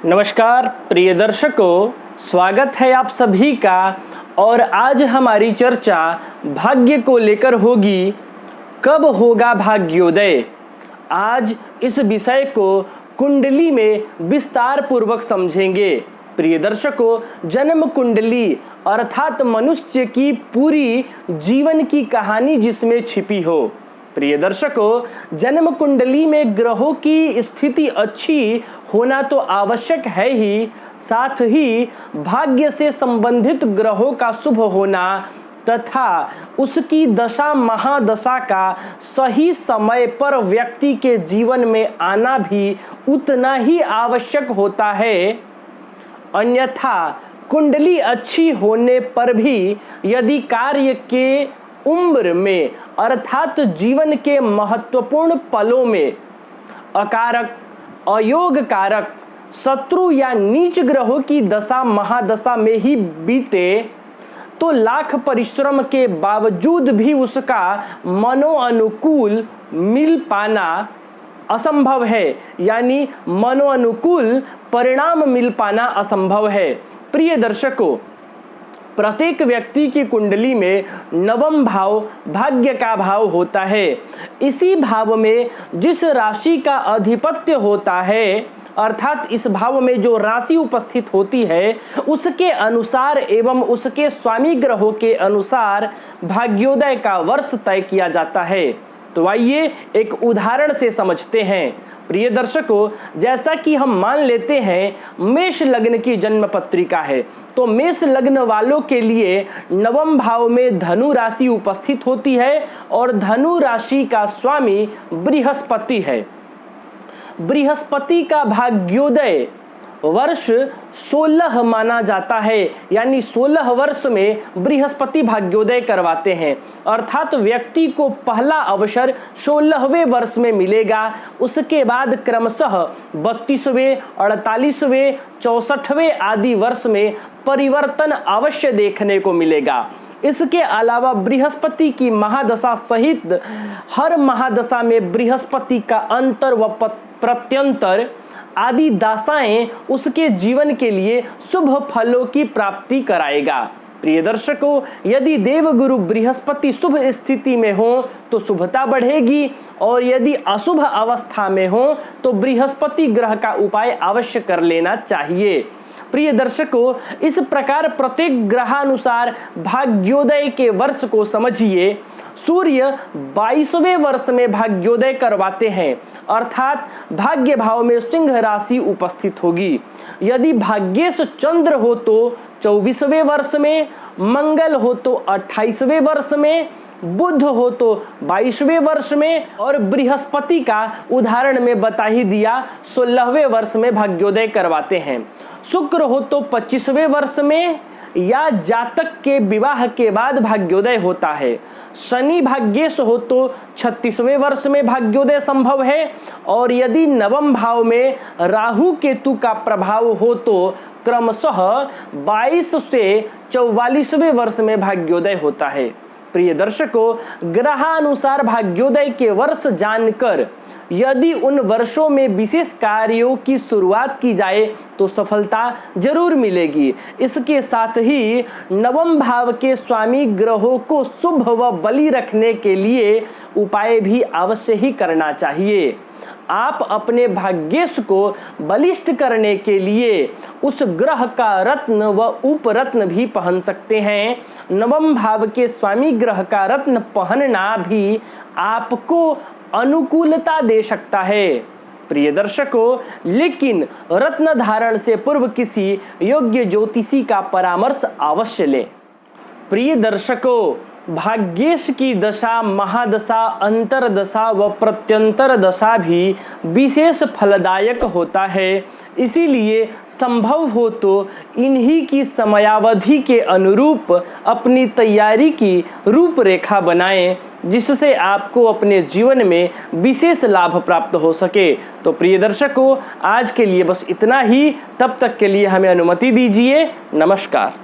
नमस्कार प्रिय दर्शकों, स्वागत है आप सभी का। और आज हमारी चर्चा भाग्य को लेकर होगी। कब होगा भाग्योदय? आज इस विषय को कुंडली में विस्तार पूर्वक समझेंगे। प्रिय दर्शकों, जन्म कुंडली अर्थात मनुष्य की पूरी जीवन की कहानी जिसमें छिपी हो। प्रिय दर्शकों, जन्म कुंडली में ग्रहों की स्थिति अच्छी होना तो आवश्यक है ही, साथ ही भाग्य से संबंधित ग्रहों का शुभ होना तथा उसकी दशा महादशा का सही समय पर व्यक्ति के जीवन में आना भी उतना ही आवश्यक होता है। अन्यथा कुंडली अच्छी होने पर भी यदि कार्य के उम्र में अर्थात जीवन के महत्वपूर्ण पलों में अकारक, अयोग कारक, शत्रु या नीच ग्रहों की दशा महादशा में ही बीते तो लाख परिश्रम के बावजूद भी उसका मनोअनुकूल मिल पाना असंभव है, यानी मनोअनुकूल परिणाम मिल पाना असंभव है। प्रिय दर्शकों, प्रत्येक व्यक्ति की कुंडली में नवम भाव भाग्य का भाव होता है। इसी भाव में जिस राशि का अधिपत्य होता है अर्थात इस भाव में जो राशि उपस्थित होती है उसके अनुसार एवं उसके स्वामी ग्रहों के अनुसार भाग्योदय का वर्ष तय किया जाता है। तो आइए एक उदाहरण से समझते हैं। प्रिय दर्शकों, जैसा कि हम मान लेते हैं मेष लग्न की जन्म पत्रिका है, तो मेष लग्न वालों के लिए नवम भाव में धनु राशि उपस्थित होती है और धनु राशि का स्वामी बृहस्पति है। बृहस्पति का भाग्योदय वर्ष 16 माना जाता है, यानी 16 वर्ष में बृहस्पति भाग्योदय करवाते हैं। अर्थात व्यक्ति को पहला अवसर 16वें वर्ष में मिलेगा, उसके बाद क्रमशः 32वें, 48वें, 64वें आदि वर्ष में परिवर्तन अवश्य देखने को मिलेगा। इसके अलावा बृहस्पति की महादशा सहित हर महादशा में बृहस्पति का अंतर व प्रत्यंतर आदि दशाएं उसके जीवन के लिए शुभ फलों की प्राप्ति कराएगा। प्रिय दर्शकों, यदि देवगुरु बृहस्पति शुभ स्थिति में हो तो शुभता बढ़ेगी और यदि अशुभ अवस्था में हो तो बृहस्पति ग्रह का उपाय अवश्य कर लेना चाहिए। प्रिय दर्शकों, इस प्रकार प्रत्येक ग्रहानुसार भाग्योदय के वर्ष को समझिए। सूर्य 22वें वर्ष में भाग्योदय करवाते हैं, अर्थात भाग्य भाव में सिंह राशि उपस्थित होगी। यदि भाग्येश चंद्र हो तो 24वें वर्ष में, मंगल हो तो 28वें वर्ष में, बुध हो तो 22वें वर्ष में और बृहस्पति का उदाहरण में बता ही दिया 16वें वर्ष में भाग्योदय करवाते हैं। शुक्र हो तो 25वें वर्ष में या जातक के विवाह के बाद भाग्योदय होता है। शनि भाग्येश हो तो 36वें वर्ष में भाग्योदय संभव है और यदि नवम भाव में राहु केतु का प्रभाव हो तो क्रमशः 22 से 44वें वर्ष में भाग्योदय होता है। प्रिय दर्शकों, ग्रहानुसार भाग्योदय के वर्ष जानकर यदि उन वर्षों में विशेष कार्यों की शुरुआत की जाए तो सफलता जरूर मिलेगी। इसके साथ ही नवम भाव के स्वामी ग्रहों को शुभ व बली रखने के लिए उपाय भी अवश्य ही करना चाहिए। आप अपने भाग्येश को बलिष्ठ करने के लिए उस ग्रह का रत्न व उपरत्न भी पहन सकते हैं। नवम भाव के स्वामी ग्रह का रत्न पहनना भी आपको अनुकूलता दे सकता है। प्रिय दर्शकों, लेकिन रत्न धारण से पूर्व किसी योग्य ज्योतिषी का परामर्श अवश्य लें। प्रिय दर्शकों, भाग्येश की दशा महादशा अंतरदशा व प्रत्यंतर दशा भी विशेष फलदायक होता है। इसीलिए संभव हो तो इन्हीं की समयावधि के अनुरूप अपनी तैयारी की रूपरेखा बनाएं, जिससे आपको अपने जीवन में विशेष लाभ प्राप्त हो सके। तो प्रिय दर्शकों, आज के लिए बस इतना ही। तब तक के लिए हमें अनुमति दीजिए। नमस्कार।